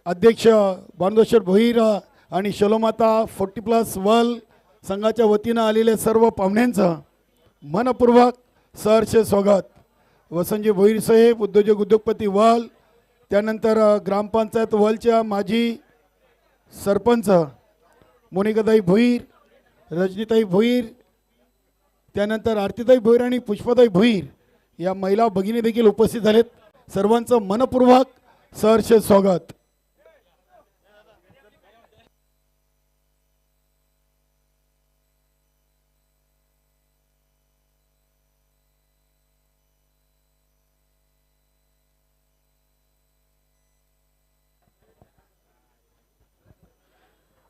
अध्यक्ष बांधोश्वर भोईर आणि शलोमाता 40+ वर्ल्ड संघाच्या वतीनं आलेल्या सर्व पाहुण्यांचं मनपूर्वक सहर्ष स्वागत. वसंतजी भोईर साहेब, उद्योजपती वर्ल्ड, त्यानंतर ग्रामपंचायत वर्ल्डच्या माजी सरपंच मोनिकाताई भोईर, रजनीताई भोईर, त्यानंतर आरतीताई भोईर आणि पुष्पाताई भोईर या महिला भगिनी देखील उपस्थित झालेत. सर्वांचं मनपूर्वक सहर्ष स्वागत.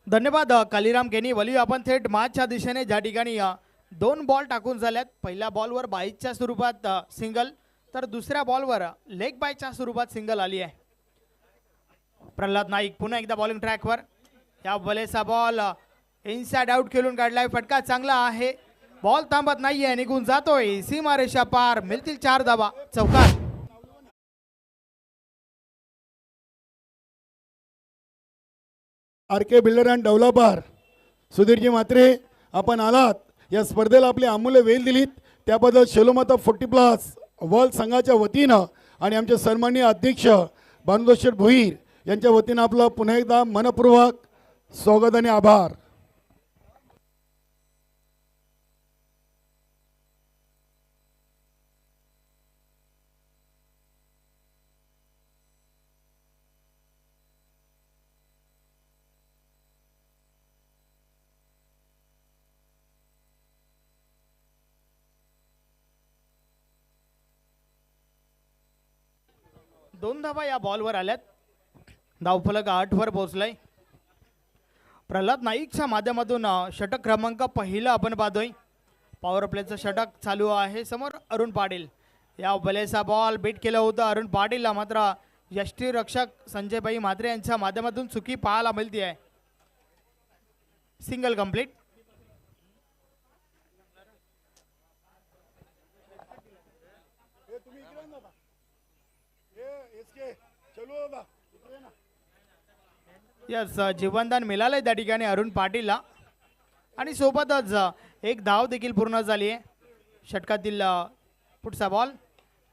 धन्यवाद कालीराम केनी. वळूया आपण थेट मॅचच्या दिशेने, ज्या ठिकाणी 2 बॉल टाकून झाल्यात. पहिल्या बॉलवर बाईकच्या स्वरूपात सिंगल, तर दुसऱ्या बॉलवर लेग बायच्या स्वरूपात सिंगल आली आहे. प्रल्हाद नाईक पुन्हा एकदा बॉलिंग ट्रॅकवर. या बलेचा बॉल इनसाइड आउट खेळून काढलाय. फटका चांगला आहे, बॉल थांबत नाहीये, निघून जातोय सीमारेषा पार. मिळतील 4 धावा, चौकार. RK builder and developer सुधीरजी Mhatre, आपण आलात, या स्पर्धेला आपली अमूल्य वेळ दिलीत त्याबद्दल शलोमाता 40+ वर्ल्ड संघाच्या वतीनं आणि आमचे सन्माननीय अध्यक्ष बांधोश्वर भोईर यांच्या वतीनं आपलं पुन्हा एकदा मनपूर्वक स्वागत आणि आभार. दोन धावा या बॉलवर आल्यात. धावफलक 8 वर पोहोचलाय. प्रल्हाद नाईकच्या माध्यमातून षटक क्रमांक पहिला आपण पाहतोय. पॉवर प्लेचं षटक चालू आहे. समोर अरुण पाटील, या बलेचा बॉल बीट केलं होतं अरुण पाटीलला, मात्र यष्टीरक्षक संजयभाई म्हात्रे यांच्या माध्यमातून चुकी पाहायला मिळते आहे. Single complete. यस, जीवनदान मिळालंय त्या ठिकाणी अरुण पाटीलला आणि सोबतच एक धाव देखील पूर्ण झाली आहे. षटकातील पुढचा बॉल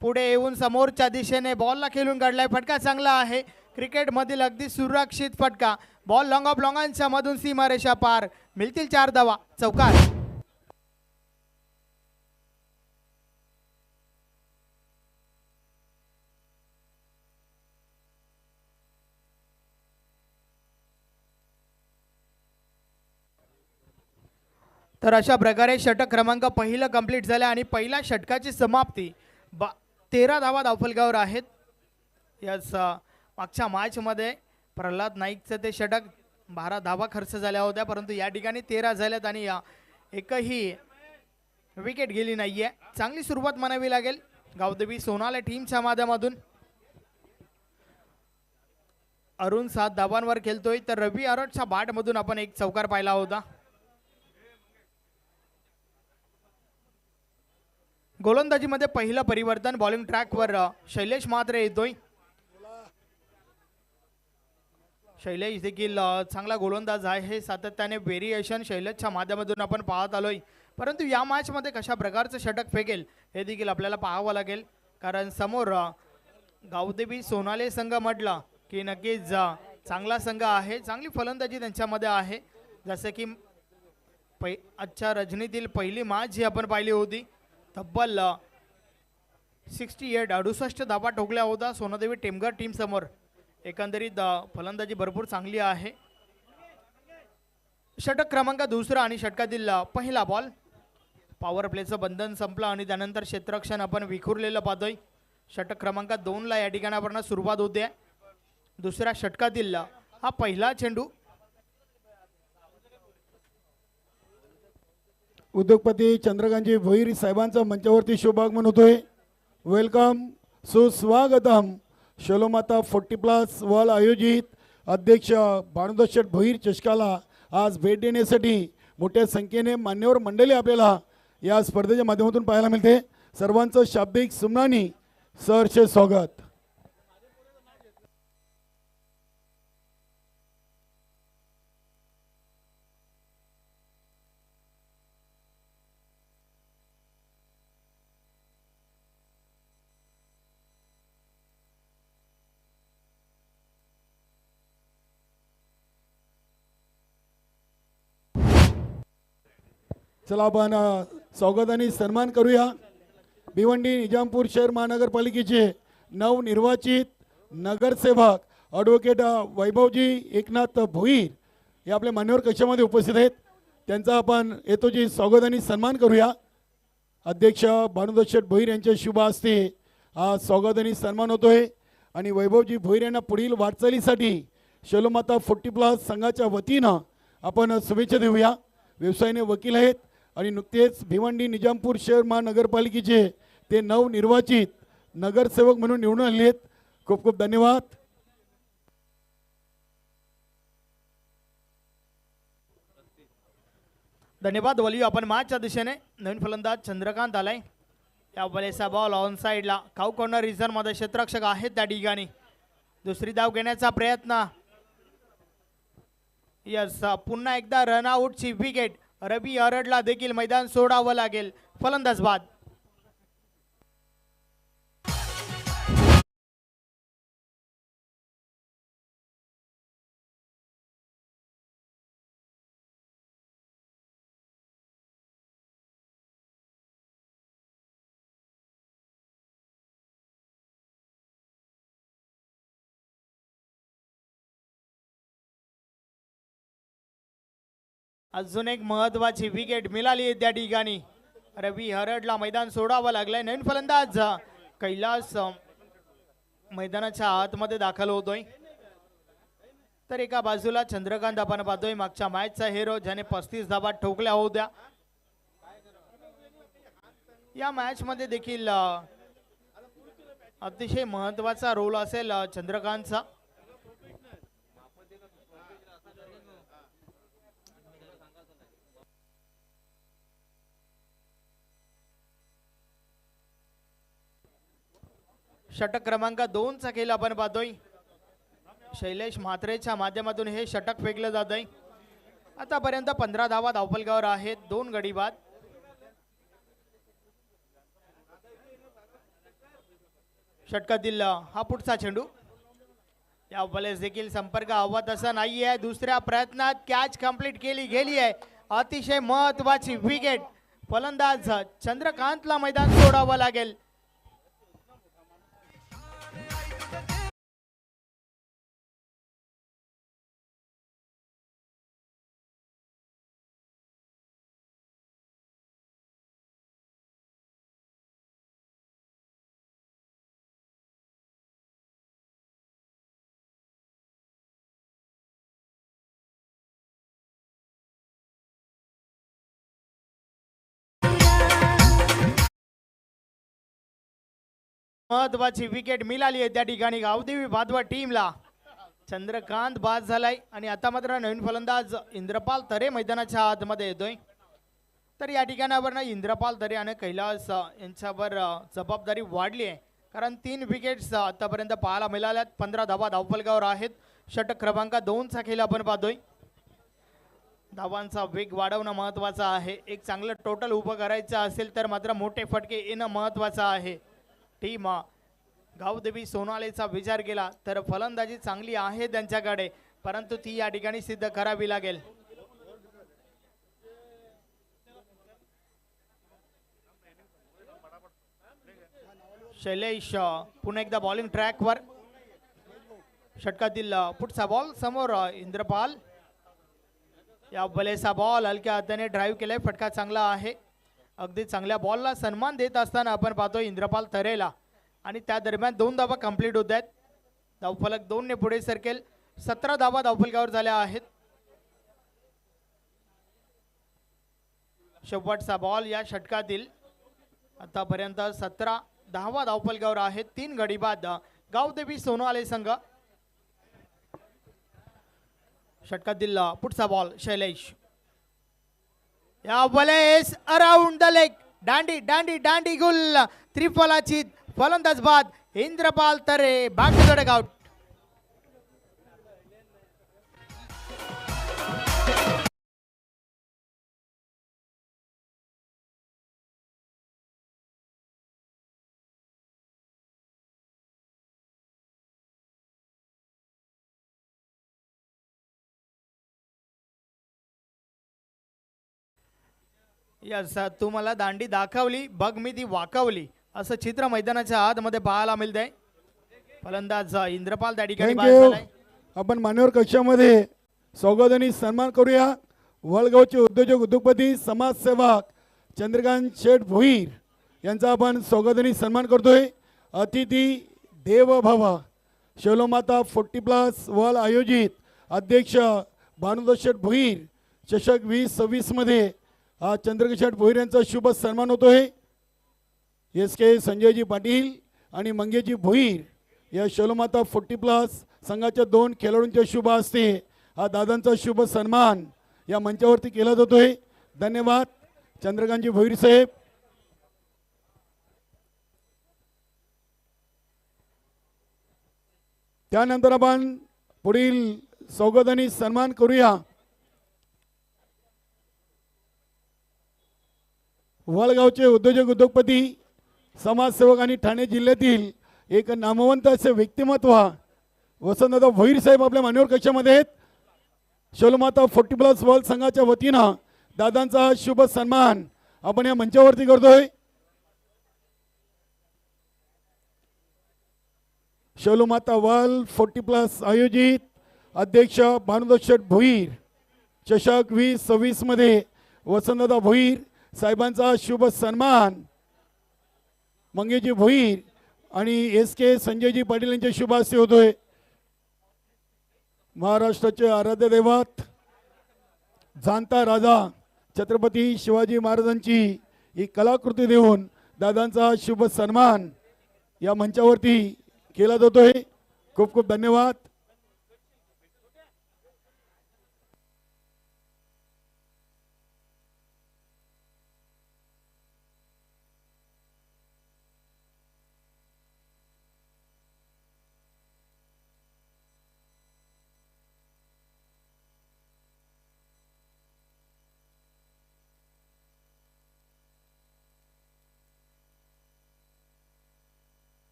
पुढे येऊन समोरच्या दिशेने बॉलला खेळून काढलाय. फटका चांगला आहे, क्रिकेटमधील अगदी सुरक्षित फटका. बॉल लॉंग ऑफ लॉंगांच्या मधून सीमारेषा पार. मिळतील 4 धावा, चौकार. तर अशा प्रकारे षटक क्रमांक पहिलं कंप्लीट झालं आणि पहिल्या षटकाची समाप्ती 13 धावा धावफलकावर आहेत. याच मागच्या मॅचमध्ये प्रल्हाद नाईकचं ते षटक 12 धावा खर्च झाल्या होत्या, परंतु या ठिकाणी 13 झाल्यात आणि एकही विकेट गेली नाहीये. चांगली सुरुवात म्हणावी लागेल गावदेवी सोनाले टीमच्या माध्यमातून. अरुण 7 धावांवर खेळतोय, तर रवी आरोटच्या बॅटमधून आपण एक चौकार पाहिला होता. गोलंदाजीमध्ये पहिलं परिवर्तन. बॉलिंग ट्रॅकवर शैलेश म्हात्रे येतोय. शैलेश देखील चांगला गोलंदाज आहे. सातत्याने व्हेरिएशन शैलेशच्या माध्यमातून आपण पाहत आलोय, परंतु या मॅचमध्ये कशा प्रकारचं षटक फेकेल हे देखील आपल्याला पाहावं लागेल, कारण समोर गावदेवी सोनाले संघ म्हटलं की नक्कीच चांगला संघ आहे. चांगली फलंदाजी त्यांच्यामध्ये आहे. जसं की आजच्या रजनीतील पहिली मॅच जी आपण पाहिली होती, तब्बल 68 धावा ठोकल्या होता सोनादेवी टेमघर टीम समोर. एकंदरीत फलंदाजी भरपूर चांगली आहे. षटक क्रमांक दुसरा आणि षटकातील पहिला बॉल. पॉवर प्लेचं बंधन संपलं आणि त्यानंतर क्षेत्ररक्षण आपण विखुरलेलं पाहतोय. षटक क्रमांक 2ला या ठिकाणी आपण सुरुवात होते. दुसऱ्या षटकातील हा पहिला चेंडू. उद्योगपती चंद्रकांतजी भोईर साहेबांचा मंचावरती शुभागमन होतोय. वेलकम, सुस्वागतम. शलोमाता 40+ वर्ल्ड आयोजित अध्यक्ष बाणोदशेठ भोईर चषकाला आज भेट देण्यासाठी मोठ्या संख्येने मान्यवर मंडळी आपल्याला या स्पर्धेच्या माध्यमातून पाहायला मिळते. सर्वांचं शाब्दिक सुमनानी सहर्ष स्वागत. चला आपण स्वागत आणि सन्मान करूया. भिवंडी निजामपूर शहर महानगरपालिकेचे नवनिर्वाचित नगरसेवक ॲडव्होकेट वैभवजी एकनाथ भोईर हे आपल्या मान्यवर कक्षामध्ये उपस्थित आहेत. त्यांचा आपण येतोजी स्वागत आणि सन्मान करूया. अध्यक्ष भानुदास शेठ भोईर यांच्या शुभ हस्ते हा स्वागत आणि सन्मान होतोय आणि वैभवजी भोईर यांना पुढील वाटचालीसाठी शलोमाता 40+ संघाच्या वतीनं आपण शुभेच्छा देऊया. व्यवसायाने वकील आहेत आणि नुकतेच भिवंडी निजामपूर शहर महानगरपालिकेचे ते नवनिर्वाचित नगरसेवक म्हणून निवडून आले आहेत. खूप खूप धन्यवाद. धन्यवाद वली. आपण मॅचच्या दिशेने नवीन फलंदाज चंद्रकांत आलाय. या बलेचा बॉल ऑन साईडला काऊ कॉर्नर रिझर्व मध्ये क्षेत्ररक्षक आहेत त्या ठिकाणी. दुसरी धाव घेण्याचा प्रयत्न. यस, पुन्हा एकदा रनआउटची विकेट. रवी अरडला देखील मैदान सोडावं लागेल. फलंदाज बाद. अजून एक महत्वाची विकेट मिळाली आहे त्या ठिकाणी. रवी हरडला मैदान सोडावं लागलंय. नवीन फलंदाज कैलास मैदानाच्या आतमध्ये दाखल होतोय. तर एका बाजूला चंद्रकांत आपण पाहतोय मागच्या मॅचचा हिरो ज्याने 35 धावा ठोकल्या होत्या. या मॅच मध्ये देखील अतिशय महत्वाचा रोल असेल चंद्रकांतचा. षटक क्रमांक 2 चा खेळ आपण पाहतोय. शैलेश म्हात्रेच्या माध्यमातून हे षटक फेकलं जात आहे. आतापर्यंत 15 धावा धावफलकावर आहेत. 2 गडी बाद. षटकातील हा पुढचा चेंडू. या बॉलेस देखील संपर्क हवा तसा नाही आहे. दुसऱ्या प्रयत्नात कॅच कंप्लीट केली गेली आहे. अतिशय महत्वाची विकेट. फलंदाज चंद्रकांतला मैदान सोडावं लागेल. महत्वाची विकेट मिळाली आहे त्या ठिकाणी गावदेवी भादवा टीमला. चंद्रकांत बाद झालाय आणि आता मात्र नवीन फलंदाज इंद्रपाल तरे मैदानाच्या आतमध्ये येतोय. तर या ठिकाणावर इंद्रपाल तरे आणि कैलास यांच्यावर जबाबदारी वाढली आहे. कारण 3 विकेट्स आतापर्यंत पाहायला मिळाल्यात. 15 धावा धावफलकावर आहेत. षटक क्रमांक 2 चा खेळ आपण पाहतोय. धावांचा वेग वाढवणं महत्वाचं आहे. एक चांगलं टोटल उभं करायचं असेल तर मात्र मोठे फटके येणं महत्वाचं आहे. टीम गावदेवी सोनालेचा विचार केला तर फलंदाजी चांगली आहे त्यांच्याकडे, परंतु ती या ठिकाणी सिद्ध करावी लागेल. शैलेश पुन्हा एकदा बॉलिंग ट्रॅकवर. षटकातील पुढचा बॉल समोर इंद्रपाल. या बलेचा बॉल हलक्या हाताने ड्राईव्ह केलाय. फटका चांगला आहे. अगदी चांगल्या बॉलला सन्मान देत असताना आपण पाहतो इंद्रपाल तरेला. आणि त्या दरम्यान 2 धावा कंप्लीट होत आहेत. धावफलक 2 ने पुढे सरकेल. 17 धावा धावफलकावर झाल्या आहेत. शेवटचा बॉल या षटकातील. आतापर्यंत 17 धावा धावफलकावर आहेत. 3 गडी बाद गावदेवी सोनाले संघ. षटकातील पुढचा बॉल शैलेश. या बलेस अराउंड द लेग. दांडी दांडी दांडी गुल. त्रिफलाची फलंदाज बाद. Indrapal Tare back to the dugout. Yes तू मला दांडी दाखवली बघ मी ती वाकवली असं चित्र मैदानाच्या आतमध्ये पाहायला मिळतंय. फलंदाज इंद्रपाल त्या ठिकाणी बाद थँक्यू. झालाय. आपण मान्यवर कक्षामध्ये स्वागत आणि सन्मान करूया. वळगावचे उद्योजक उद्योगपती समाजसेवक चंद्रकांत शेठ भोईर यांचा आपण स्वागत आणि सन्मान करतोय. अतिथी देव भव शैलोमाता 40+ वर्ल्ड आयोजित अध्यक्ष भानुदास शेठ भोईर चषक 2026 मध्ये चंद्रकांत शेठ भोईर यांचा शुभ सन्मान होतोय. SK संजयजी पाटील आणि मंगेजी भोईर या शैलोमाता 40+ संघाच्या 2 खेळाडूंच्या शुभ हस्ते हा दादांचा शुभ सन्मान या मंचावरती केला जातोय. धन्यवाद चंद्रकांतजी भोईर साहेब. त्यानंतर आपण पुढील स्वागत आणि सन्मान करूया. वळगावचे उद्योजक उद्योगपती समाजसेवक आणि ठाणे जिल्ह्यातील एक नामवंत असे व्यक्तिमत्व वसंतदादा भोईर साहेब आपल्या मान्यवर कक्षामध्ये आहेत. शैलोमाता 40+ वर्ल्ड संघाच्या वतीनं दादांचा शुभ सन्मान आपण या मंचावरती करतोय. शैलोमाता वर्ल्ड 40+ आयोजित अध्यक्ष भानुदास शेठ भोईर चषक 2026 मध्ये वसंतदादा भोईर साहेबांचा शुभ सन्मान मंगेजी भोईर आणि SK संजयजी पाटील यांच्या शुभ हस्ते होतोय. महाराष्ट्राचे आराध्य दैवत जाणता राजा छत्रपती शिवाजी महाराजांची ही कलाकृती देऊन दादांचा शुभ सन्मान या मंचावरती केला जातोय. खूप खूप धन्यवाद.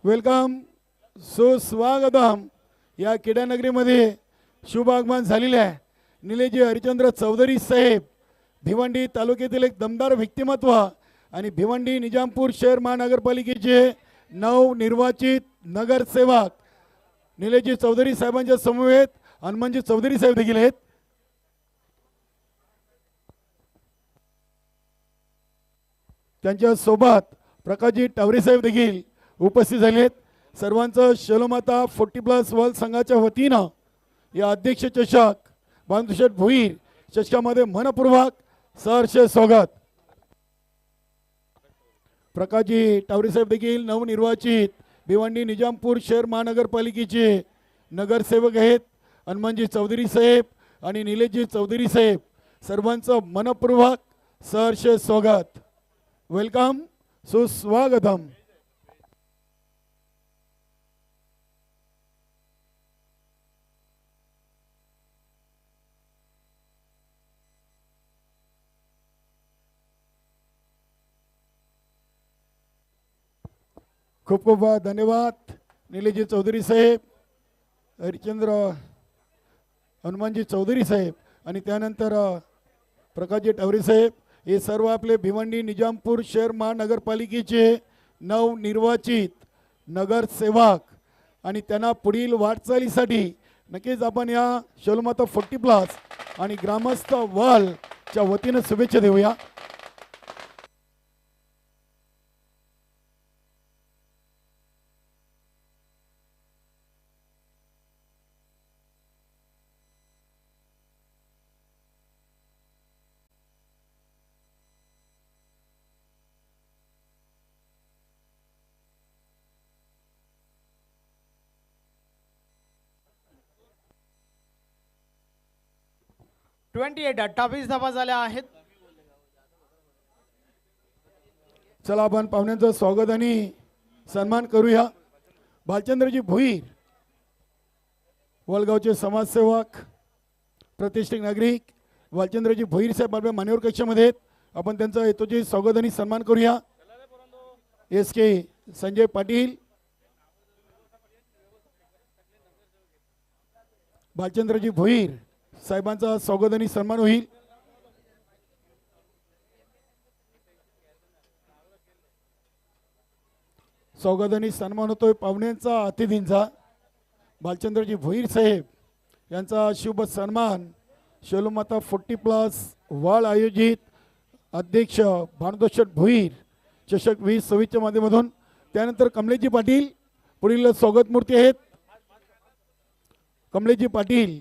वेलकम सुस्वागतम. या क्रीडानगरीमध्ये शुभ आगमन झालेले आहे. निलेजी हरिचंद्र चौधरी साहेब भिवंडी तालुक्यातील एक दमदार व्यक्तिमत्व आणि भिवंडी निजामपूर शहर महानगरपालिकेचे नवनिर्वाचित नगरसेवक निलेजी चौधरी साहेबांच्या समवेत हनुमानजी चौधरी साहेब देखील आहेत. त्यांच्या सोबत प्रकाशजी टावरे साहेब देखील उपस्थित झाले आहेत. सर्वांचं शैलोमाता 40+ वर्ल्ड संघाच्या वतीनं या अध्यक्ष चषक भानुदास शेठ भोईर चषकामध्ये मनपूर्वक सहर्ष स्वागत. प्रकाशजी टावरे साहेब देखील नवनिर्वाचित भिवंडी निजामपूर शहर महानगरपालिकेचे नगरसेवक आहेत. हनुमानजी चौधरी साहेब आणि निलेशजी चौधरी साहेब सर्वांचं मनपूर्वक सहर्ष स्वागत. वेलकम सुस्वागतम. खूप खूप धन्यवाद निलेशजी चौधरी साहेब, हरिचंद्र हनुमानजी चौधरी साहेब आणि त्यानंतर प्रकाशजी टावरे साहेब हे सर्व आपले भिवंडी निजामपूर शहर महानगरपालिकेचे नवनिर्वाचित नगरसेवक आणि त्यांना पुढील वाटचालीसाठी नक्कीच आपण या शैलोमाता 40+ आणि ग्रामस्थ वर्ल्डच्या वतीने शुभेच्छा देऊया. 28 धावा झाल्या आहेत. चला आपण पाहुण्यांचं स्वागत आणि सन्मान करूया. भालचंद्रजी भोईर, वलगावचे समाजसेवक, प्रतिष्ठित नागरिक भालचंद्रजी भोईर साहेब आपल्या मान्यवर कक्षामध्ये आहेत. आपण त्यांचा येतोचे स्वागत आणि सन्मान करूया. SK संजय पाटील, भालचंद्रजी भोईर साहेबांचा स्वागत आणि सन्मान होईल. स्वागत आणि सन्मान होतोय पाहुण्यांचा, अतिथींचा. भालचंद्रजी भोईर साहेब यांचा शुभ सन्मान शोलमाता 40+ वाळ आयोजित अध्यक्ष भानुदास भोईर चषक 2026च्या माध्यमातून. त्यानंतर कमलेशजी पाटील पुढील स्वागत मूर्ती आहेत. कमलेशजी पाटील,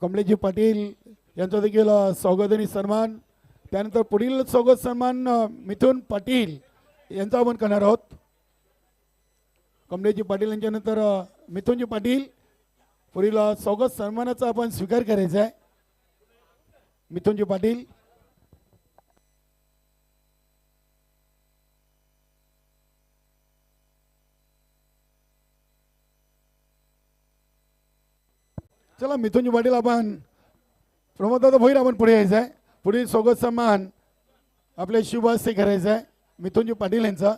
कमलेशजी पाटील यांचा देखील स्वागत आणि सन्मान. त्यानंतर पुढील स्वागत सन्मान मिथुन पाटील यांचा आपण करणार आहोत. कमलेशजी पाटील यांच्यानंतर मिथुनजी पाटील. पुढील स्वागत सन्मानाचा आपण स्वीकार करायचा आहे. मिथुनजी पाटील, चला मिथुनजी पाटील आपण प्रमोददादा भोईर आपण पुढे यायचं आहे. पुढील स्वागत सन्मान आपल्या शुभ हस्ते करायचा आहे मिथुनजी पाटील यांचा.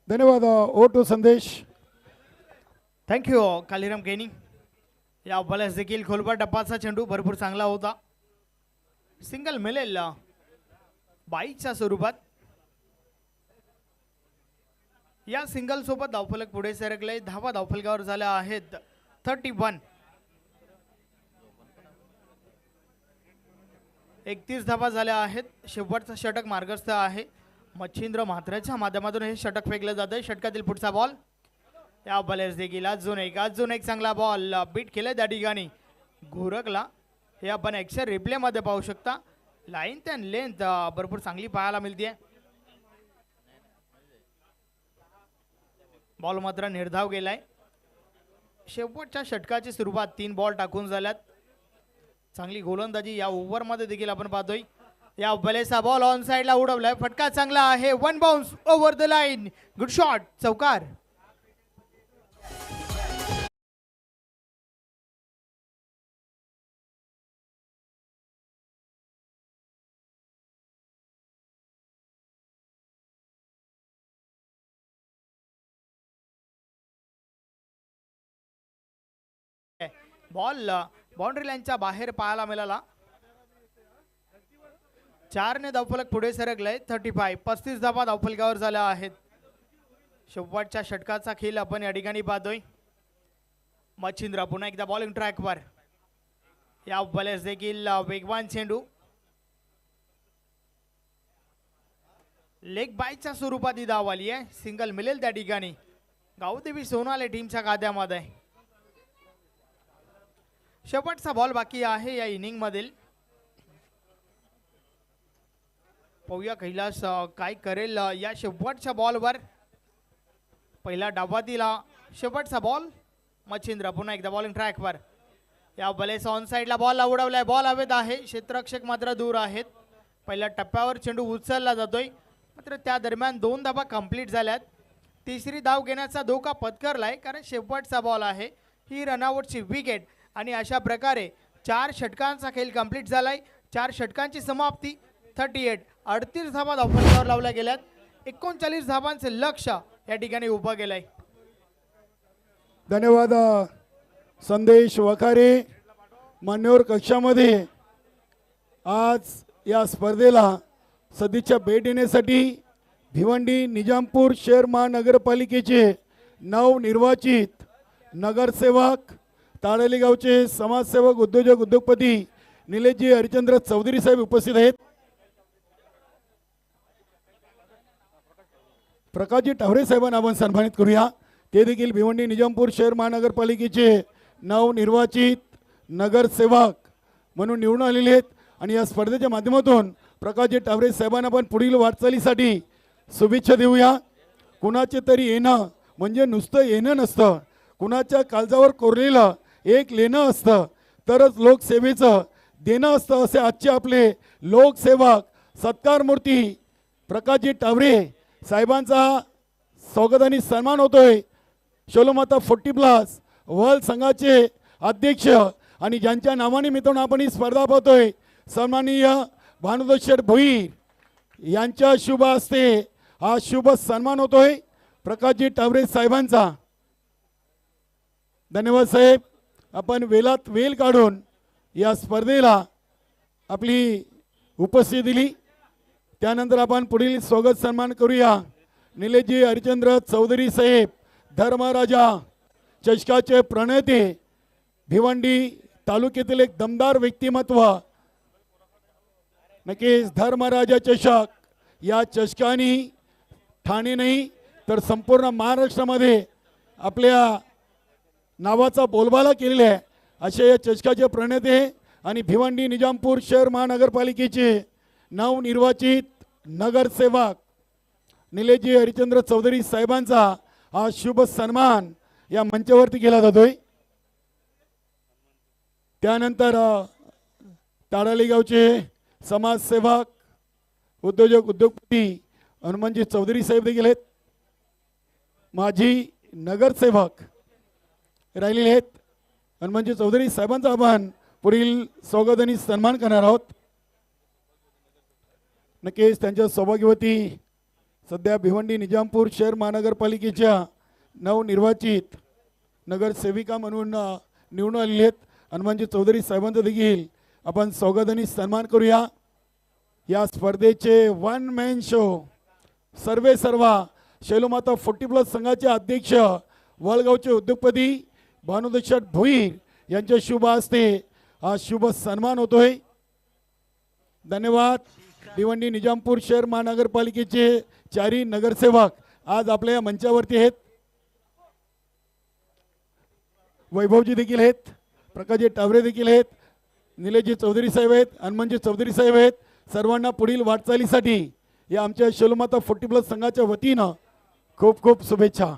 धन्यवाद. O2 संदेश. थँक्यू कालीराम केनी. या बॉलर्स देखील खोलवर डप्पाचा चेंडू भरपूर चांगला होता. सिंगल मिळेल बाईच्या स्वरूपात. या सिंगल सोबत धावफलक पुढे सरकले. धावा धावफलकावर झाल्या आहेत 31. 31 धावा झाल्या आहेत. शेवटचा षटक मार्गस्थ आहे. मच्छिंद्र म्हात्रेच्या माध्यमातून हे षटक फेकलं जातंय. षटकातील पुढचा बॉल. या बॉलर्स देखील अजून एक चांगला बॉल बीट केलं त्या ठिकाणी घुरकला. हे आपण एक्शन रिप्ले मध्ये पाहू शकता. लाईन त्या लेंथ भरपूर चांगली पाहायला मिळते. बॉल मात्र निर्धाव गेलाय. शेवटच्या षटकाची सुरुवात 3 बॉल टाकून झाल्यात. चांगली गोलंदाजी या ओव्हर मध्ये देखील आपण पाहतोय. या बलेचा बॉल ऑन साइडला उडवलाय. फटका चांगला आहे. 1 bounce over the line. Good shot, चौकार. बॉल बाउंड्री लाईनच्या बाहेर पाहायला मिळाला. 4 ने धावफलक पुढे सरकलाय. 35 धावा धावफलकावर झाल्या आहेत. शेवटच्या षटकाचा खेळ आपण या ठिकाणी पाहतोय. मच्छिंद्र पुन्हा एकदा बॉलिंग ट्रॅकवर. या बॉलर्स देखील वेगवान चेंडू लेग बायच्या स्वरूपात ही धाव आली आहे. सिंगल मिळेल त्या ठिकाणी. गावदेवी सोनाले टीमच्या खात्यामध्ये. शेवटचा बॉल बाकी आहे या इनिंग मधील. पाहूया कैलास काय करेल या शेवटच्या बॉलवर. पहिला डावातील शेवटचा बॉल. मच्छिंद्र पुन्हा एकदा बॉलिंग ट्रॅकवर. या बलेस ऑन साइडला बॉल उडवलाय. बॉल हवेत आहे. क्षेत्ररक्षक मात्र दूर आहेत. पहिल्या टप्प्यावर चेंडू उचलला जातोय. मात्र त्या दरम्यान 2 धावा कंप्लीट झाल्यात. तिसरी धाव घेण्याचा धोका पत्करलाय कारण शेवटचा बॉल आहे. ही रनआउटची विकेट आणि अशा प्रकारे 4 षटकांचा खेळ कंप्लीट झालाय. 4 षटकांची समाप्ती 38 धावा धावफलकावर लावल्या गेल्यात. 39 धावांचे लक्ष या ठिकाणी उभं केलंय. धन्यवाद संदेश वखारे. मान्यवर कक्षामध्ये आज या स्पर्धेला सदिच्छा भेट देण्यासाठी भिवंडी निजामपूर शहर महानगरपालिकेचे नवनिर्वाचित नगरसेवक, ताडली गावचे समाजसेवक, उद्योजक, उद्योगपती निलेशजी हरिचंद्र चौधरी साहेब उपस्थित आहेत. प्रकाशजी टावरे साहेबांना आपण सन्मानित करूया. ते देखील भिवंडी निजामपूर शहर महानगरपालिकेचे नवनिर्वाचित नगरसेवक म्हणून निवडून आलेले आहेत आणि या स्पर्धेच्या माध्यमातून प्रकाशजी टावरे साहेबांना आपण पुढील वाटचालीसाठी शुभेच्छा देऊया. कुणाचे तरी येणं म्हणजे नुसतं येणं नसतं, कुणाच्या काळजावर कोरलेलं एक लेणं असतं तरच लोकसेवेचं देणं असतं. असे आजचे आपले लोकसेवक सत्कार मूर्ती प्रकाशजी टावरे साहेबांचा स्वागत आणि सन्मान होतोय. शोलोमाता 40+ वर्ल्ड संघाचे अध्यक्ष आणि ज्यांच्या नावानिमित्तानं आपण ही स्पर्धा पाहतोय सन्माननीय भानुदोषर भोईर यांच्या शुभ हस्ते हा शुभ सन्मान होतोय प्रकाशजी टावरे साहेबांचा. धन्यवाद साहेब, आपण वेलात वेल काढून या स्पर्धेला आपली उपस्थिती दिली. त्यानंतर आपण पुढील स्वागत सन्मान करूया. निलेशजी हरिचंद्र चौधरी साहेब धर्मराजा चषकाचे प्रणेते, भिवंडी तालुक्यातील एक दमदार व्यक्तिमत्व. नक्कीच धर्मराजा चषक या चषकाने ठाणे नाही तर संपूर्ण महाराष्ट्रामध्ये आपल्या नावाचा बोलबाला केलेला आहे. असे या चषकाचे प्रणेते आणि भिवंडी निजामपूर शहर महानगरपालिकेचे नवनिर्वाचित नगरसेवक निलेशजी हरिचंद्र चौधरी साहेबांचा हा शुभ सन्मान या मंचावरती केला जातोय. त्यानंतर ताडाली गावचे समाजसेवक उद्योजक उद्योगपती हनुमानजी चौधरी साहेब देखील आहेत. माजी नगरसेवक राहिलेले आहेत हनुमानजी चौधरी साहेबांचा आपण पुढील स्वागत आणि सन्मान करणार आहोत. नक्कीच त्यांच्या सौभाग्यवती सध्या भिवंडी निजामपूर शहर महानगरपालिकेच्या नवनिर्वाचित नगरसेविका म्हणून निवडून आलेले आहेत. हनुमानजी चौधरी साहेबांचं देखील आपण स्वागत आणि सन्मान करूया. या स्पर्धेचे वन मॅन शो सर्वा शैलोमाता 40+ संघाचे अध्यक्ष वळगावचे उद्योगपती भानुदोषर भोईर यांच्या शुभ हस्ते हा शुभ सन्मान होतोय. धन्यवाद. भिवंडी निजामपूर शहर महानगरपालिकेचे चारी नगरसेवक आज आपल्या मंचावरती आहेत. वैभवजी देखील आहेत, प्रकाशजी टावरे देखील आहेत, निलेशजी चौधरी साहेब आहेत, हनुमानजी चौधरी साहेब आहेत. सर्वांना पुढील वाटचालीसाठी या आमच्या शैलोमाता 40+ संघाच्या वतीनं खूप खूप शुभेच्छा.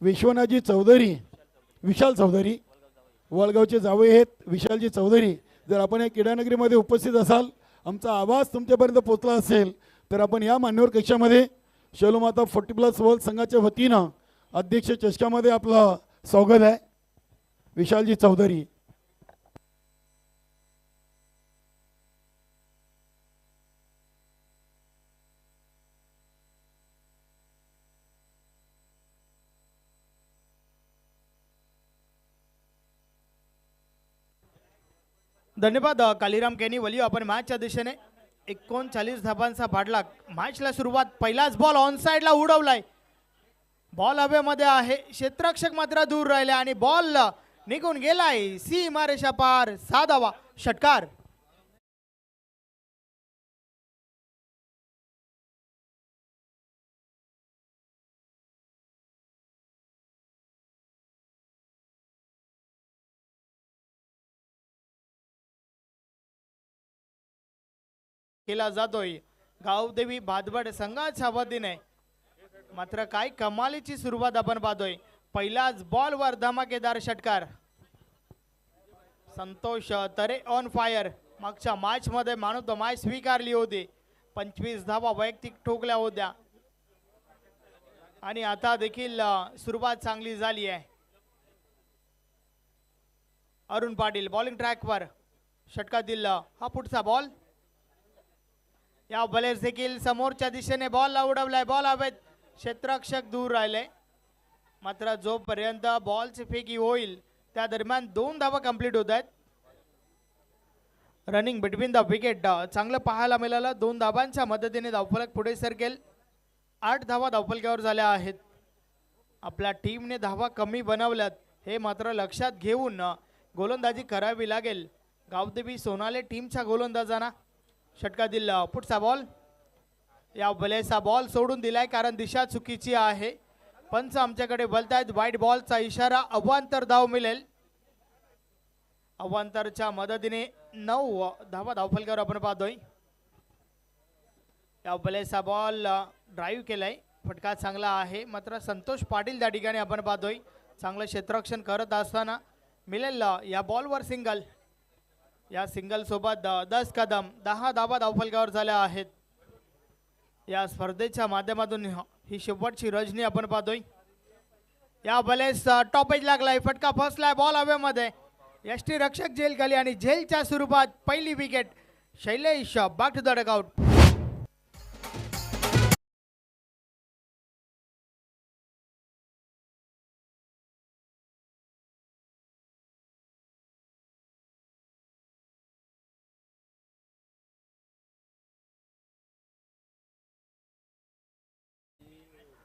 विश्वनाथजी चौधरी, विशाल चौधरी वळगावचे जावई आहेत. विशालजी चौधरी, जर आपण या क्रीडानगरीमध्ये उपस्थित असाल, आमचा आवाज तुमच्यापर्यंत पोहोचला असेल तर आपण या मान्यवर कक्षामध्ये शैलोमाता 40+ वर्ल्ड संघाच्या वतीनं अध्यक्ष चषकामध्ये आपलं स्वागत आहे. विशालजी चौधरी. धन्यवाद कालीराम केनी वलियो. आपण मॅचच्या दिशेने 39 धाबांचा पाठलाग. मॅचला सुरुवात, पहिलाच बॉल ऑन साइडला उडवलाय. बॉल हवेमध्ये आहे, क्षेत्ररक्षक मात्र दूर राहिले आणि बॉल निघून गेलाय सीमारेषा पार. 6 धावा, षटकार. केला जातोय गावदेवी भादबड संघाच्या वतीने. मात्र काय कमालीची सुरुवात आपण पाहतोय. पहिलाच बॉलवर धमाकेदार षटकार. संतोष तरे ऑन फायर. मागच्या मॅच मध्ये मॅन ऑफ द मॅच स्वीकारली होती. 25 धावा वैयक्तिक ठोकल्या होत्या आणि आता देखील सुरुवात चांगली झाली आहे. अरुण पाटील बॉलिंग ट्रॅकवर. षटकातील हा पुढचा बॉल. या बलेस देखील समोरच्या दिशेने बॉल उडवलाय. बॉल हवेत. क्षेत्ररक्षक दूर राहिले. मात्र जोपर्यंत बॉलची फेकी होईल त्या दरम्यान 2 धावा कंप्लीट होत आहेत. रनिंग बिटवीन द विकेट चांगलं पाहायला मिळालं. 2 धावांच्या मदतीने धावफलक पुढे सरकेल. 8 धावा धावफलकावर झाल्या आहेत. आपल्या टीमने धावा कमी बनवल्यात हे मात्र लक्षात घेऊन गोलंदाजी करावी लागेल गावदेवी सोनाले टीमच्या गोलंदाजांना. षटकातील पुढचा बॉल. या बलेचा बॉल सोडून दिलाय कारण दिशा चुकीची आहे. पंच आमच्याकडे बोलतायत वाईट बॉलचा इशारा. अवांतर धाव मिळेल. अवांतरच्या मदतीने 9 धावा धावफलकावर आपण पाहतोय. या बलेचा बॉल ड्राईव्ह केलाय. फटका चांगला आहे. मात्र संतोष पाटील त्या ठिकाणी आपण पाहतोय चांगलं क्षेत्ररक्षण करत असताना मिळेल या बॉलवर सिंगल. या सिंगल सोबत 10 कदम 10 धावा धावफलकावर झाल्या आहेत. या स्पर्धेच्या माध्यमातून ही शेवटची रजनी आपण पाहतोय. या बलेस टॉपेज लागलाय. फटका फसलाय. बॉल हवेमध्ये. यष्टी रक्षक झेल खाली आणि झेलच्या स्वरूपात पहिली wicket. Shailesh back to the dugout.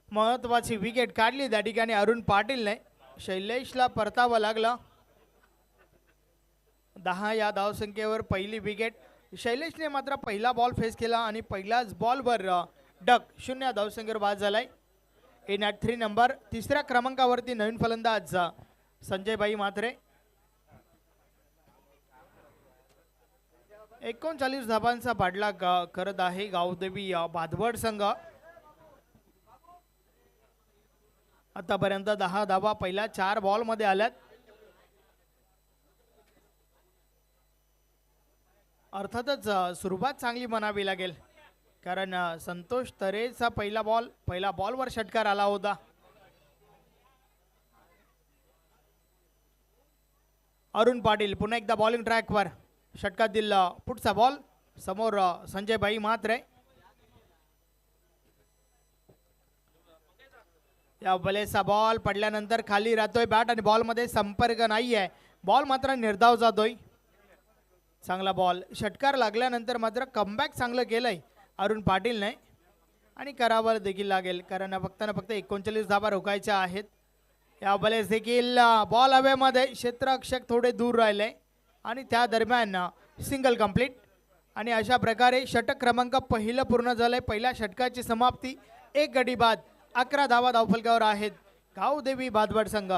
महत्वाची विकेट काढली त्या ठिकाणी अरुण पाटीलने. शैलेशला परतावं लागलं. 10 या धावसंख्येवर पहिली विकेट. शैलेशने मात्र पहिला बॉल फेस केला आणि पहिल्याच बॉलवर डक 0 धावसंख्येवर बाद झालाय. In at 3 number. तिसऱ्या क्रमांकावरती नवीन फलंदाज संजय भाई म्हात्रे. 39 धावांचा पाठलाग करत आहे गावदेवी भादबड संघ. आतापर्यंत 10 धावा पहिल्या 4 बॉल मध्ये आल्यात. अर्थातच सुरुवात चांगली म्हणावी लागेल कारण संतोष तरेचा पहिला बॉलवर षटकार आला होता. अरुण पाटील पुन्हा एकदा बॉलिंग ट्रॅकवर. षटकातील पुढचा बॉल. समोर संजय भाई म्हात्रे. या बलेचा बॉल पडल्यानंतर खाली राहतोय. बॅट आणि बॉल मध्ये संपर्क नाहीये. बॉल मात्र निर्धाव जातोय. चांगला बॉल. षटकार लागल्यानंतर मात्र कमबॅक चांगलं केलंय अरुण पाटीलने आणि करावं देखील लागेल कारण फक्त 39 धावा रोखायच्या आहेत. या बलेस देखील बॉल हवेमध्ये. क्षेत्ररक्षक थोडे दूर राहिले आणि त्या दरम्यान सिंगल कंप्लीट. आणि अशा प्रकारे षटक क्रमांक पहिलं पूर्ण झालंय. पहिल्या षटकाची समाप्ती. 1 गडी बाद. 11 धावा धावफलकावर आहेत गावदेवी भादबड संघ.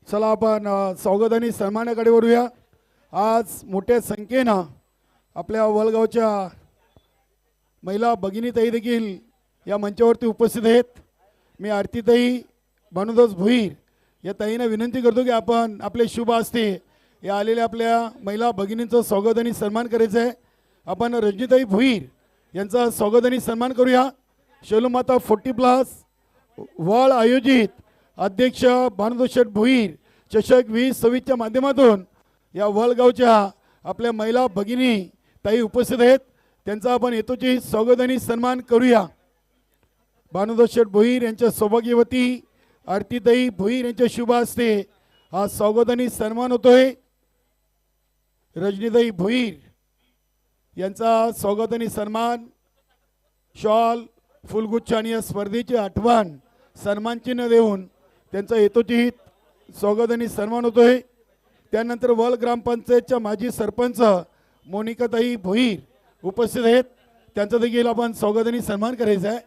चला आपण स्वागत आणि सन्मानाकडे वळूया. आज मोठ्या संख्येनं आपल्या वलगावच्या महिला भगिनीताई देखील या मंचावरती उपस्थित आहेत. मी आरतीताई भानुदास भोईर या ताईंना विनंती करतो की आपण आपले शुभ हस्ते या आलेल्या आपल्या महिला भगिनींचं स्वागत आणि सन्मान करायचं आहे. आपण रजनीताई भोईर यांचा स्वागत आणि सन्मान करूया. शैलमाता 40+ वर्ल्ड आयोजित अध्यक्ष भानुदास भोईर चषक 2026च्या माध्यमातून या वलगावच्या आपल्या महिला भगिनी ताई उपस्थित आहेत. त्यांचा आपण हेतूची स्वागत आणि सन्मान करूया. भानुदास भोईर यांच्या सौभाग्यवती आरतीताई भोईर यांच्या शुभ हस्ते हा स्वागत आणि सन्मान होतोय. रजनीताई भोईर यांचा स्वागत आणि सन्मान शॉल फुलगुच्छ आणि या स्पर्धेची आठवण सन्मान चिन्ह देऊन त्यांचा हेतुचित स्वागत आणि सन्मान होतोय. त्यानंतर वल ग्रामपंचायतच्या माजी सरपंच मोनिकाताई भोईर उपस्थित आहेत. त्यांचा देखील आपण स्वागताने सन्मान करायचा आहे.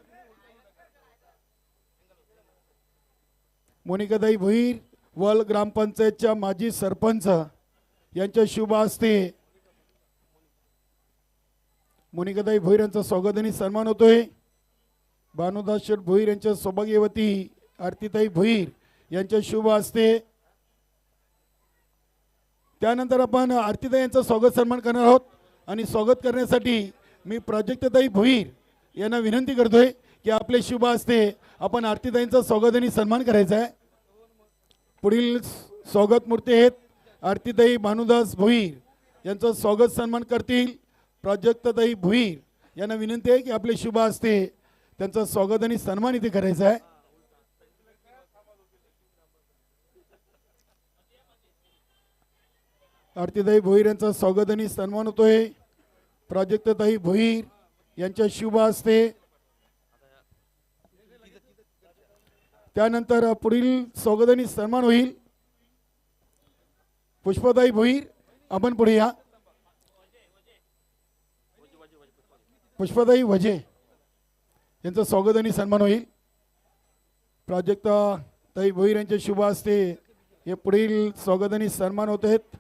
मोनिकाताई भोईर वल ग्रामपंचायतच्या माजी सरपंच यांच्या शुभ हस्ते मोनिकाताई भोईर यांचा स्वागताने सन्मान होतोय. भानुदास शेठ भोईर यांच्या सौभाग्यवती आरतीताई भोईर यांच्या शुभ हस्ते. त्यानंतर आपण आरतीताई यांचा स्वागत सन्मान करणार आहोत आणि स्वागत करण्यासाठी मी प्राजक्ताताई भोईर यांना विनंती करतोय की आपले शुभ हस्ते आपण आरतीताईंचा स्वागताने सन्मान करायचा आहे. पुढील स्वागत मूर्ती आहेत आरतीताई भानुदास भोईर यांचं स्वागत सन्मान करतील प्राजक्ताताई भोईर यांना विनंती आहे की आपले शुभ हस्ते त्यांचं स्वागत आणि सन्मान इथे करायचा आहे. आरतीताई भोईर यांचा स्वागत आणि सन्मान होतोय प्राजक्ताताई भोईर यांच्या शुभ हस्ते. त्यानंतर पुढील स्वागत आणि सन्मान होईल पुष्पाताई भोईर, आपण पुढे या. पुष्पाताई वजे यांचं स्वागत आणि सन्मान होईल. प्राजक्ताताई भोईर यांच्या शुभ हस्ते हे पुढील स्वागत आणि सन्मान होत आहेत.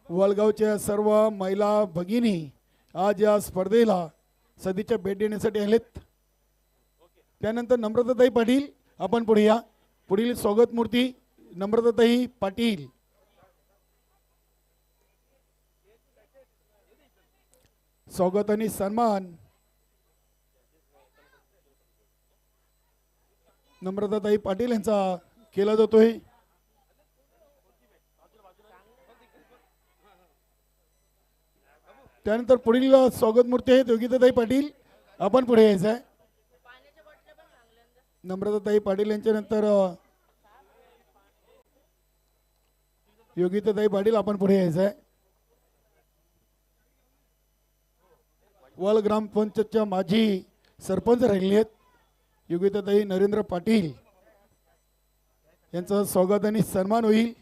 वळगावच्या सर्व महिला भगिनी आज या स्पर्धेला सदिच्छा भेट देण्यासाठी आलेत. त्यानंतर नम्रताताई पाटील, आपण पुढे या. पुढील स्वागत मूर्ती नम्रताताई पाटील. स्वागत आणि सन्मान नम्रताताई पाटील यांचा केला जातोय. त्यानंतर पुढील स्वागत मूर्ती आहेत योगिताताई पाटील, आपण पुढे यायचं आहे. नम्रताताई पाटील यांच्या नंतर योगिताताई पाटील, आपण पुढे यायचं आहे. वल ग्रामपंचायतच्या माजी सरपंच राहिलेले आहेत योगिताताई नरेंद्र पाटील यांचं स्वागत आणि सन्मान होईल.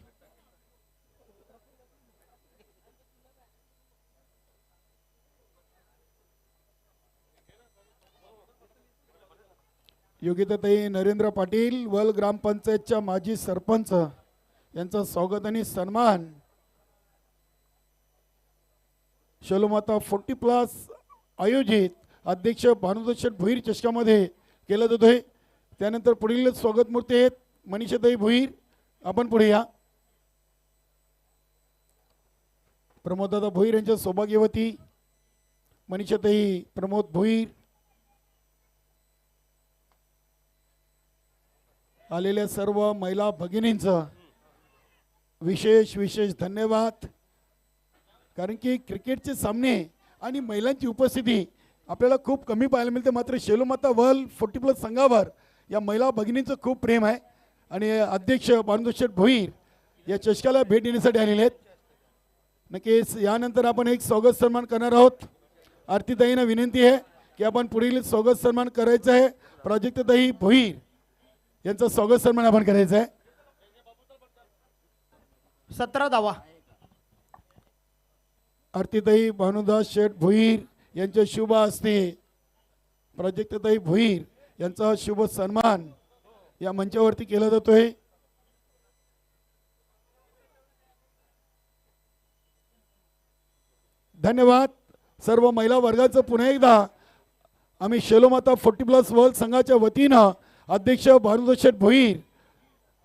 योगिताताई नरेंद्र पाटील वल ग्रामपंचायतच्या माजी सरपंच यांचं स्वागत आणि सन्मान शलोमाता 40+ आयोजित अध्यक्ष भानुदास शेठ भोईर चषकामध्ये केला जातोय. त्यानंतर पुढील स्वागत मूर्ती आहेत मनीषाताई भोईर, आपण पुढे या. प्रमोददादा भोईर यांच्या सौभाग्यवती मनीषाताई प्रमोद भोईर. आलेल्या सर्व महिला भगिनींचं विशेष धन्यवाद. कारण की क्रिकेटचे सामने आणि महिलांची उपस्थिती आपल्याला खूप कमी पाहायला मिळते. मात्र शेलोमाता वल 40+ संघावर या महिला भगिनींचं खूप प्रेम आहे आणि अध्यक्ष भानुदास शेठ भोईर या चषकाला भेट देण्यासाठी आलेले आहेत. नक्कीच यानंतर आपण एक स्वागत सन्मान करणार आहोत. आरतीताईंना विनंती आहे की आपण पुढील स्वागत सन्मान करायचं आहे. प्राजक्ताताई भोईर यांचा स्वागत सन्मान आपण करायचा आहे. 17 धावा. आरतीताई भानुदास शेठ भोईर यांच्या शुभ हस्ते प्राजक्ताताई भोईर यांचा शुभ सन्मान या मंचावरती केला जातोय. धन्यवाद सर्व महिला वर्गाचं. पुन्हा एकदा आम्ही शेलोमाता 40+ वर्ल्ड संघाच्या वतीनं अध्यक्ष भानुदास शेठ भोईर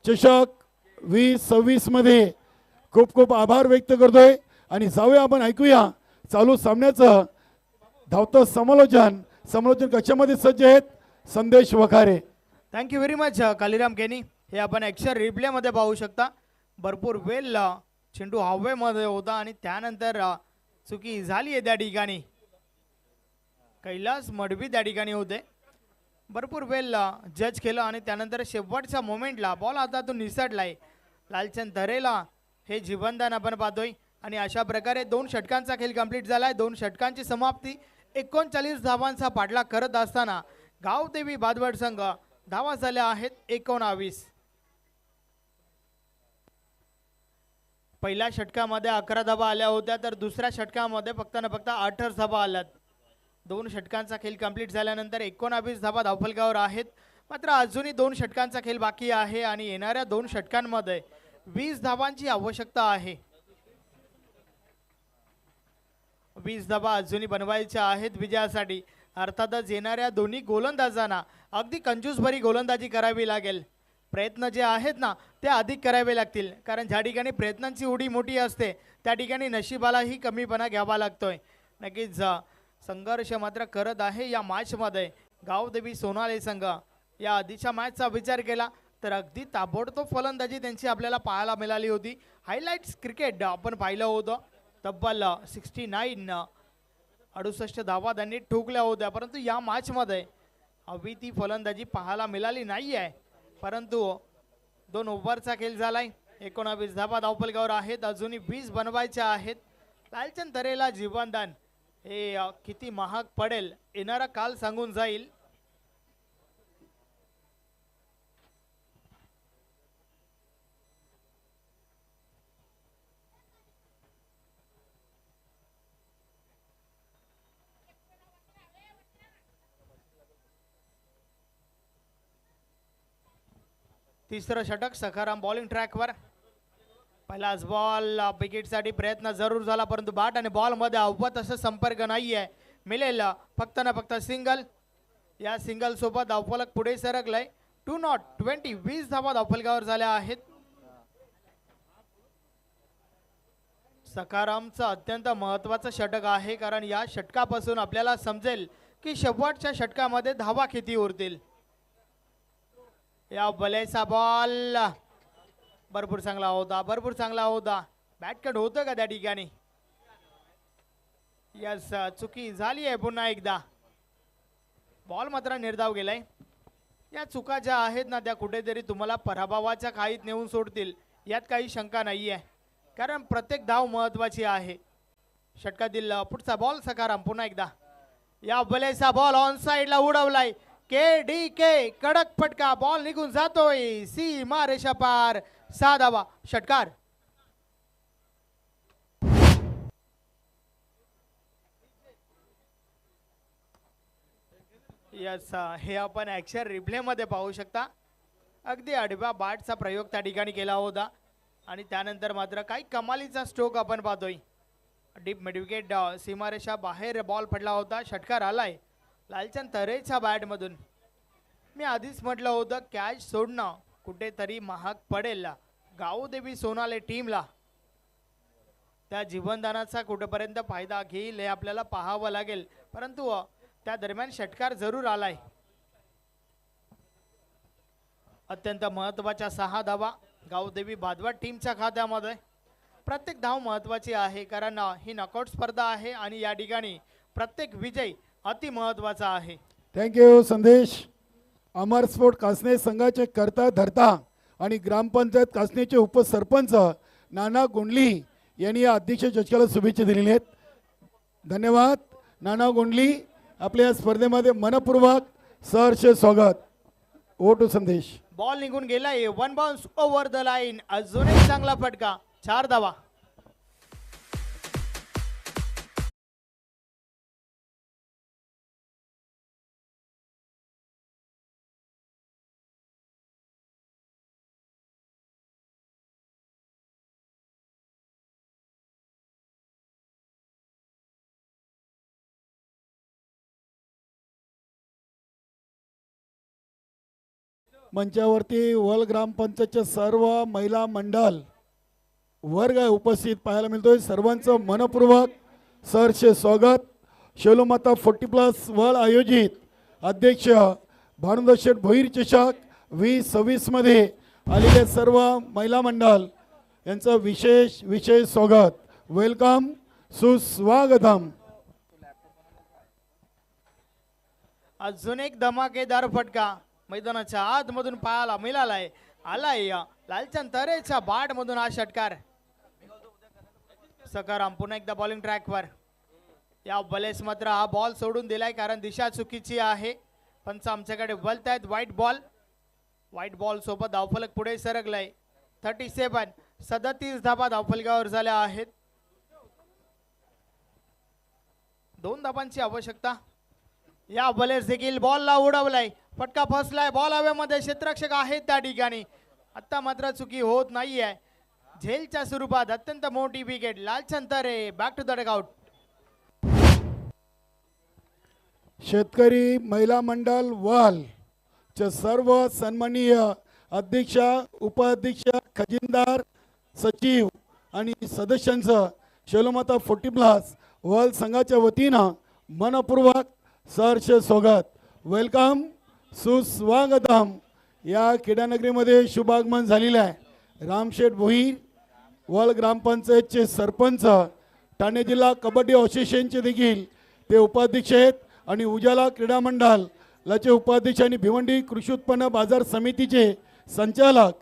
चषक 2026 मध्ये खूप आभार व्यक्त करतोय. आणि जाऊया आपण ऐकूया चालू सामन्याचं धावतं समालोचन कक्षामध्ये सज्ज आहेत संदेश Wakhare. Thank you very much Kaliram केनी. हे आपण ॲक्शन रिप्लेमध्ये पाहू शकता. भरपूर वेल चेंडू हवेमध्ये होता आणि त्यानंतर चुकी झाली आहे त्या ठिकाणी. कैलास मडवी त्या ठिकाणी होते. भरपूर वेल जज केलं आणि त्यानंतर शेवटच्या मोमेंटला बॉल हातातून निसटलाय. लालचंद तरेला हे जीवनदान आपण पाहतोय आणि अशा प्रकारे 2 षटकांचा खेळ कंप्लीट झालाय. 2 षटकांची समाप्ती 39 धावांचा पाठलाग करत असताना गावदेवी बादवड संघ धावा झाल्या आहेत 19. पहिल्या षटकामध्ये 11 धावा आल्या होत्या, तर दुसऱ्या षटकामध्ये फक्त ना फक्त 8 धावा आल्यात. 2 षटकांचा खेळ कंप्लीट झाल्यानंतर 19 धावा धावफलकावर आहेत. मात्र अजूनही 2 षटकांचा खेळ बाकी आहे आणि येणाऱ्या 2 षटकांमध्ये 20 धावांची आवश्यकता आहे. 20 धावा अजूनही बनवायच्या आहेत विजयासाठी. अर्थातच येणाऱ्या दोन्ही गोलंदाजांना अगदी कंजूसभरी गोलंदाजी करावी लागेल. प्रयत्न जे आहेत ना ते अधिक करावे लागतील, कारण ज्या ठिकाणी प्रयत्नांची उडी मोठी असते त्या ठिकाणी नशिबालाही कमीपणा घ्यावा लागतोय. नक्कीच संघर्ष मात्र करत आहे या मॅचमध्ये गावदेवी सोनाले संघ. या आधीच्या मॅचचा विचार केला तर अगदी ताबडतोब फलंदाजी त्यांची आपल्याला पाहायला मिळाली होती. हायलाइट्स क्रिकेट आपण पाहिलं होतं. तब्बल 69 68 धावा त्यांनी ठोकल्या होत्या, परंतु या मॅचमध्ये हवी ती फलंदाजी पाहायला मिळाली नाही आहे. परंतु 2 ओव्हरचा खेळ झालाय. 19 धावा धावफलकावर आहेत. अजूनही 20 बनवायच्या आहेत. लालचंद तरेला जीवनदान हे किती महाग पडेल येणारा काल सांगून जाईल. तिसरं षटक सखाराम बॉलिंग ट्रॅकवर. पहिलाच बॉल विकेटसाठी प्रयत्न जरूर झाला, परंतु बॅट आणि बॉल मध्ये अवत असं संपर्क नाही आहे. मिळेल फक्त ना फक्त सिंगल. या सिंगल सोबत धावफलक पुढे सरकलाय. 2 नॉट 20 20 धावा धावफलकावर झाल्या आहेत. सखारामचं अत्यंत महत्वाचं षटक आहे, कारण या षटकापासून आपल्याला समजेल की शेवटच्या षटकामध्ये धावा किती उरतील. या बलेचा बॉल भरपूर चांगला होता, भरपूर चांगला होता. बॅट कट होतं का त्या ठिकाणी? यस, चुकी झाली आहे पुन्हा एकदा. बॉल मात्र निर्धाव गेलाय. या चुका ज्या आहेत ना त्या कुठेतरी तुम्हाला पराभवाच्या खाईत नेऊन सोडतील यात काही शंका नाही आहे, कारण प्रत्येक धाव महत्वाची आहे. षटकातील पुढचा बॉल सखाराम पुन्हा एकदा. या बलेचा बॉल ऑन साइडला उडवलाय. के कडक फटका. बॉल निघून जातोय सीमा रेषा पार. 6 धावा. षटकार. यस, हे आपण ऍक्शन रिप्ले मध्ये पाहू शकता. अगदी आडव्या बॅटचा प्रयोग त्या ठिकाणी केला होता आणि त्यानंतर मात्र काही कमालीचा स्ट्रोक आपण पाहतोय. डीप मिडविकेट सीमारेषा बाहेर बॉल पडला होता. षटकार आलाय लालचंद तरेच्या बॅट मधून. मी आधीच म्हटलं होतं कॅच सोडणं कुठेतरी महाग पडेल गावदेवी सोनाले टीमला. त्या जीवनदानाचा कुठेपर्यंत फायदा घेईल हे आपल्याला पाहावं लागेल, परंतु त्या दरम्यान षटकार जरूर आलाय. अत्यंत महत्वाच्या 6 धावा गावदेवी बादवाड टीमच्या खात्यामध्ये. प्रत्येक धाव महत्वाची आहे, कारण ही नॉकआउट स्पर्धा आहे आणि या ठिकाणी प्रत्येक विजय अति महत्वाचा आहे. थँक्यू संदेश. अमर स्पोर्ट कासने संघाचे करता धरता आणि ग्रामपंचायत कासनेचे उपसरपंच नाना गोंडली यांनी या अध्यक्ष जजकाला शुभेच्छा दिलेल्या आहेत. धन्यवाद नाना गोंडली. आपल्या स्पर्धेमध्ये मनपूर्वक सहर्ष स्वागत. ओ टू संदेश. बॉल निघून गेलाय. 1 बाउन्स ओव्हर द लाईन. अजून एक चांगला फटका. 4 धावा. मंचावरती वल ग्रामपंचायतच्या सर्व महिला मंडळ वर्ग उपस्थित पाहायला मिळतोय. सर्वांचं मनपूर्वक सहर्ष स्वागत. शेलोमाता 40+ वल आयोजित अध्यक्ष भानुदास भोईर चषक 2026 मध्ये आलेले सर्व महिला मंडळ यांचं विशेष स्वागत. वेलकम, सुस्वागतम. अजून एक धमाकेदार फटका मैदानाच्या आतमधून पाहायला मिळालाय. आलाय लालचंद तरेच्या बॅट मधून हा षटकार. सखाराम पुन्हा एकदा बॉलिंग ट्रॅकवर. या बलेस मात्र हा बॉल सोडून दिलाय, कारण दिशा चुकीची आहे. पंच आमच्याकडे बोलतायत व्हाईट बॉल सोबत धावफलक पुढे सरकलाय. 37 37 धाबा धावफलकावर झाल्या आहेत. 2 धाबांची आवश्यकता. या बलेस देखील बॉलला उडवलाय, फटका फसलाय, बॉल हवेमध्ये, क्षेत्ररक्षक आहेत त्या ठिकाणी. आता मात्र चुकी होत नाहीये. झेलच्या स्वरूपात अत्यंत मोठी wicket. Lalchand Tare back to the dugout. शेतकरी महिला मंडळ वाल चे सर्व सन्माननीय अध्यक्ष, उपाध्यक्ष, खजिनदार, सचिव आणि सदस्यांचं शैलमाता 40+ वर्ल्ड संघाच्या वतीनं मनपूर्वक सहर्ष स्वागत. वेलकम, सुस्वागतम. या क्रीडानगरीमध्ये शुभागमन झालेलं आहे. रामशेठ भोईर वर्ल्ड ग्रामपंचायतचे सरपंच, ठाणे जिल्हा कबड्डी असोसिएशनचे देखील ते उपाध्यक्ष आहेत आणि उजाला क्रीडा मंडळाचे उपाध्यक्ष आणि भिवंडी कृषी उत्पन्न बाजार समितीचे संचालक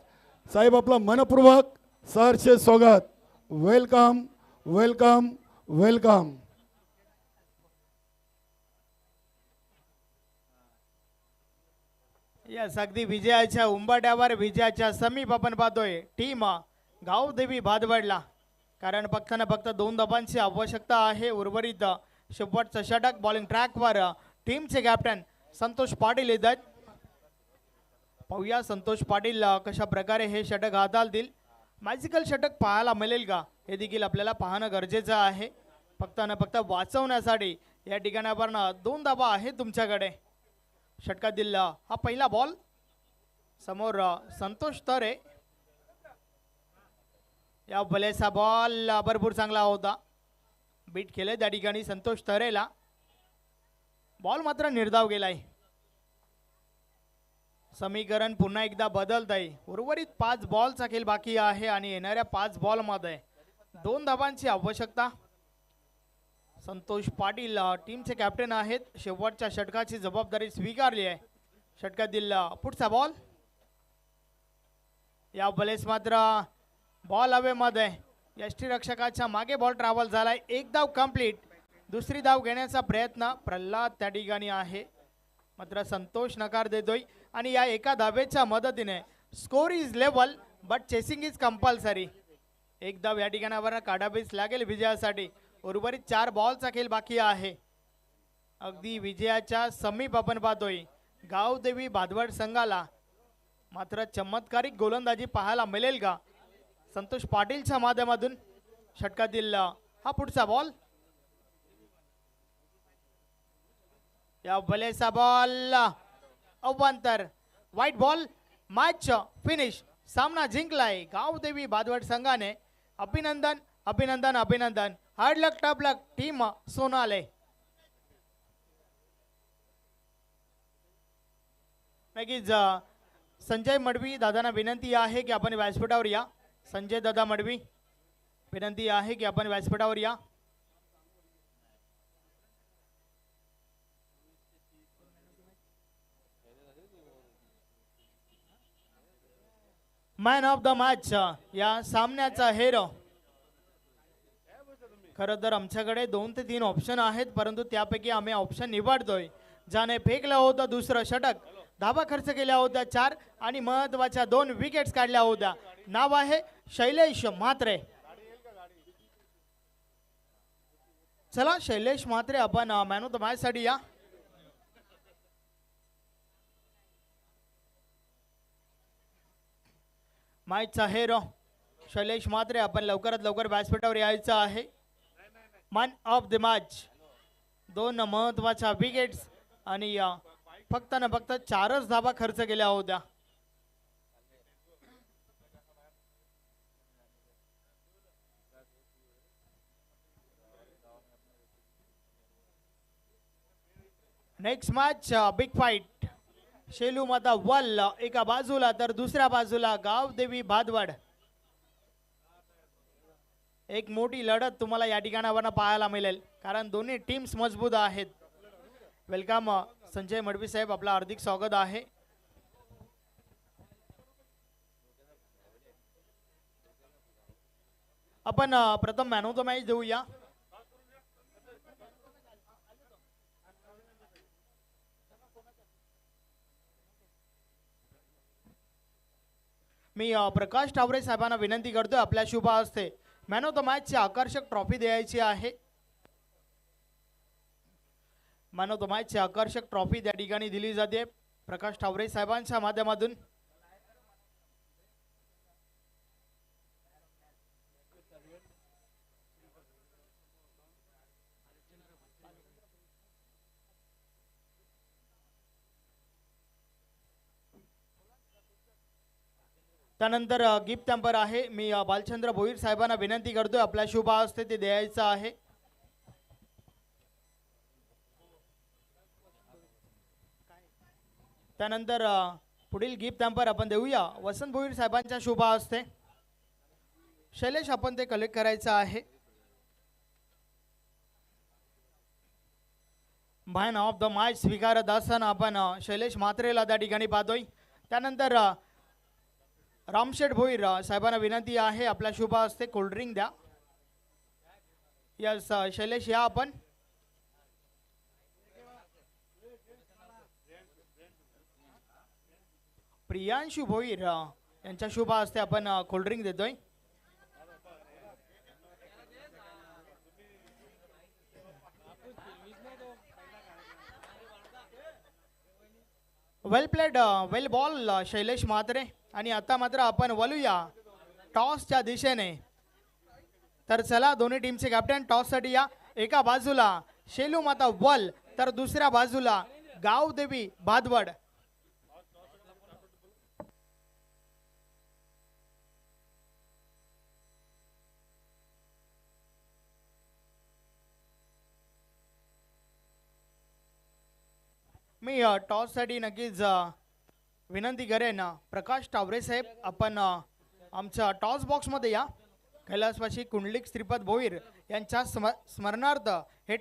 साहेब, आपला मनपूर्वक सहर्ष स्वागत. Welcome, welcome, welcome. यस, अगदी विजयाच्या उंबाट्यावर, विजयाच्या समीप आपण पाहतोय टीम गावदेवी भादवडला. कारण फक्त ना फक्त 2 धाबांची आवश्यकता आहे. उर्वरित शेवटचं षटक बॉलिंग ट्रॅकवर टीमचे कॅप्टन संतोष पाटील येतात. पाहूया संतोष पाटील कशा प्रकारे हे षटक हाताळतील. मॅजिकल षटक पाहायला मिळेल का, हे देखील आपल्याला पाहणं गरजेचं आहे. फक्त ना फक्त वाचवण्यासाठी या ठिकाणी आपण 2 धाबा आहेत तुमच्याकडे. षटकातील हा पहिला बॉल, समोर संतोष तरे. या बलेचा बॉल भरपूर चांगला होता, बीट केले त्या ठिकाणी संतोष तरेला. बॉल मात्र निर्धाव गेलाय. समीकरण पुन्हा एकदा बदलत आहे. उर्वरित 5 बॉलचा खेळ बाकी आहे आणि येणाऱ्या 5 बॉलमध्ये 2 धाबांची आवश्यकता. संतोष पाटील टीमचे कॅप्टन आहेत. शेवटच्या षटकाची जबाबदारी स्वीकारली आहे. षटकातील पुढचा बॉल, या बलेस मात्र बॉल हवेमध्ये, यष्टीरक्षकाच्या मागे बॉल ट्रॅव्हल झालाय. 1 धाव कंप्लीट. दुसरी धाव घेण्याचा प्रयत्न प्रल्हाद त्या ठिकाणी आहे, मात्र संतोष नकार देतोय. आणि या एका धावेच्या मदतीने score is level but chasing is compulsory. 1 धाव या ठिकाणावर काढावीच लागेल विजयासाठी. उर्वरित 4 बॉलचा खेळ बाकी आहे. अगदी विजयाच्या समीप आपण पाहतोय गावदेवी भादवड संघाला. मात्र चमत्कारिक गोलंदाजी पाहायला मिळेल का संतोष पाटीलच्या माध्यमातून. षटकातील हा पुढचा बॉल, या बलेचा बॉल अवांतर, व्हाईट बॉल. Match finish. सामना जिंकलाय गावदेवी भादवड संघाने. अभिनंदन, अभिनंदन, अभिनंदन. Hard luck, tough luck team Sonale. नक्कीच संजय मडवी दादांना विनंती आहे की आपण व्यासपीठावर या. संजय दादा मडवी, विनंती आहे की आपण व्यासपीठावर या. मॅन ऑफ द मॅच, या सामन्याचा हेरो. खरं तर आमच्याकडे 2 ते 3 ऑप्शन आहेत, परंतु त्यापैकी आम्ही ऑप्शन निवडतोय ज्याने फेकलं होतं दुसरं षटक, धाबा खर्च केल्या होत्या 4 आणि महत्वाच्या 2 विकेट्स काढल्या होत्या. नाव आहे शैलेश म्हात्रे. चला शैलेश म्हात्रे, आपण मॅन ऑफ द मॅच साठी या. मॅचचा हेरो शैलेश म्हात्रे, आपण लवकरात लवकर व्यासपीठावर यायचं आहे. मॅन ऑफ द मॅच, 2 महत्वाच्या विकेट्स आणि फक्त ना फक्त 4च धाबा खर्च केल्या होत्या. Next match big fight. Shelu माता वल एका बाजूला तर दुसऱ्या बाजूला गावदेवी भादवड. एक मोठी लढत तुम्हाला या ठिकाणावर पाहायला मिळेल, कारण दोन्ही टीम्स मजबूत आहेत. वेलकम संजय मडवी साहेब, आपला हार्दिक स्वागत आहे. आपण प्रथम मॅन ऑफ द मॅच देऊया. मी प्रकाश टावरे साहेबांना विनंती करतोय आपल्या शुभ हस्ते मॅन ऑफ द मॅचची आकर्षक ट्रॉफी द्यायची आहे. मॅन ऑफ द मॅचची आकर्षक ट्रॉफी त्या ठिकाणी दिली जाते प्रकाश टावरे साहेबांच्या माध्यमातून. त्यानंतर गिफ्ट टॅम्पर आहे. मी बालचंद्र भोईर साहेबांना विनंती करतोय आपल्या शुभ हस्ते ते द्यायचं आहे. त्यानंतर पुढील गिफ्ट टॅम्पर आपण देऊया वसंत भोईर साहेबांच्या शुभ हस्ते. शैलेश आपण ते कलेक्ट करायचं आहे. मॅन ऑफ द मॅच स्वीकारत असताना आपण शैलेश म्हात्रेला त्या ठिकाणी पाहतोय. त्यानंतर रामशेठ भोईर साहेबांना विनंती आहे आपल्या शुभ हस्ते कोल्ड्रिंक द्या. यस शैलेश या आपण. प्रियांशू भोईर यांच्या शुभ हस्ते आपण कोल्ड्रिंक देतोय. वेल प्लेड वेल बॉल शैलेश म्हात्रे. आणि आता मात्र आपण वळूया टॉसच्या दिशेने. तर चला दोन्ही टीमचे कॅप्टन टॉससाठी या. एका बाजूला शेलू माता वल तर दुसऱ्या बाजूला गावदेवी भादवड. मी टॉससाठी नक्कीच विनंती करेन प्रकाश टावरे साहेब आपण आमच्या टॉस बॉक्समध्ये या. कैलासवासी कुंडलिक श्रीपद भोईर यांच्या स्मरणार्थ हे